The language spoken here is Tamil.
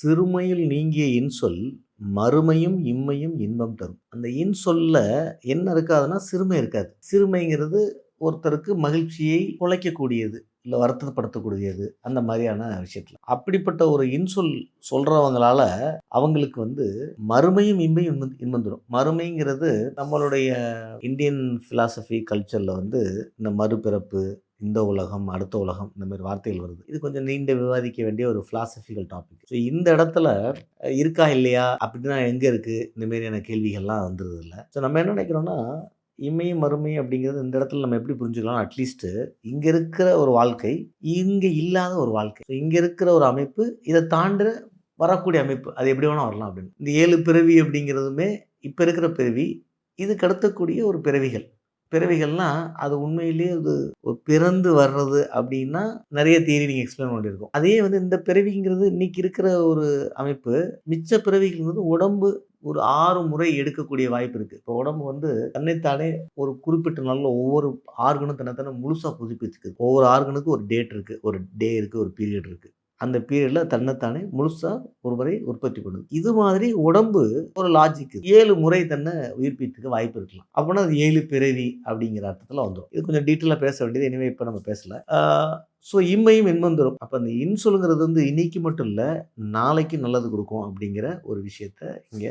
சிறுமையில் நீங்கிய இன்சொல் மறுமையும் இம்மையும் இன்பம் தரும். அந்த இன்சொல்ல என்ன இருக்காதுன்னா, சிறுமை இருக்காது. சிறுமைங்கிறது ஒருத்தருக்கு மகிழ்ச்சியை குலைக்கக்கூடியது, இல்ல வருத்தப்படுத்தக்கூடியது, அந்த மாரியான விஷயத்துல. அப்படிப்பட்ட ஒரு இன்சொல் சொல்றவங்களால, அவங்களுக்கு மறுமையும் இம்மையும் இன்பம் தரும். மறுமைங்கிறது நம்மளுடைய இந்தியன் பிலாசபி கல்ச்சர்ல இந்த மறுபிறப்பு, இந்த உலகம், அடுத்த உலகம், இந்த மாரி வார்த்தைகள் வருது. இது கொஞ்சம் நீண்ட விவாதிக்க வேண்டிய ஒரு பிலாசபிக்கல் டாபிக். ஸோ இந்த இடத்துல இருக்கா? இல்லையா? அப்படின்னா எங்க இருக்கு? இந்த மாரியான கேள்விகள்லாம் வந்துருதுல்ல. ஸோ நம்ம என்ன நினைக்கிறோம்னா, இம்மை, மறுமை அப்படிங்கிறது இந்த இடத்துல நம்ம எப்படி புரிஞ்சுக்கலாம்? அட்லீஸ்ட் இங்க இருக்கிற ஒரு வாழ்க்கை, இங்க இல்லாத ஒரு வாழ்க்கை. இங்க இருக்கிற ஒரு அமைப்பு, இத தாண்ட வரக்கூடிய அமைப்பு. அது எப்படி வேணா வரலாம் அப்படின்னு. இந்த 7 பிறவி அப்படிங்கிறதுமே, இப்ப இருக்கிற பிறவி, இதுக்கு அடுத்தக்கூடிய ஒரு பிறவிகள். பிறவிகள்னா, அது உண்மையிலேயே ஒரு பிறந்து வர்றது அப்டின்னா, நெறைய தியரி நீங்க எக்ஸ்ப்ளைன் பண்ணியிருக்கோம். அதே இந்த பிறவிங்கிறது இன்னைக்கு இருக்கிற ஒரு அமைப்பு, மிச்ச பிறவிகள் உடம்பு ஒரு 6 முறை எடுக்கக்கூடிய வாய்ப்பு இருக்கு. இப்போ உடம்பு தன்னைத்தானே ஒரு குறிப்பிட்ட நாள்ல ஒவ்வொரு ஆர்கனும் தன்னைத்தானே முழுசா புதுப்பிச்சுக்குது. ஒவ்வொரு ஆர்கனுக்கும் ஒரு டேட் இருக்கு. ஒரு டே இருக்கு, ஒரு பீரியட் இருக்கு. அந்த பீரியட்ல தன்னைத்தானே முழுசா ஒரு முறை உற்பத்தி பண்ணுது. இது மாதிரி உடம்பு ஒரு லாஜிக். 7 முறை தன்னை உயிர்ப்பித்துக்க வாய்ப்பு இருக்கலாம். அப்பன்னா அது 7 பிறவி அப்படிங்கிற அர்த்தத்துல வந்துரும். இது கொஞ்சம் டீட்டெயிலா பேச வேண்டியது. எனிவே இப்ப நம்ம பேசல. ஸோ இம்மையும் இன்பம் தரும். அப்ப அந்த இன்சொல்ங்கிறது இன்னைக்கு மட்டும் இல்ல, நாளைக்கு நல்லது குடுக்கும் அப்படிங்கிற ஒரு விஷயத்த இங்க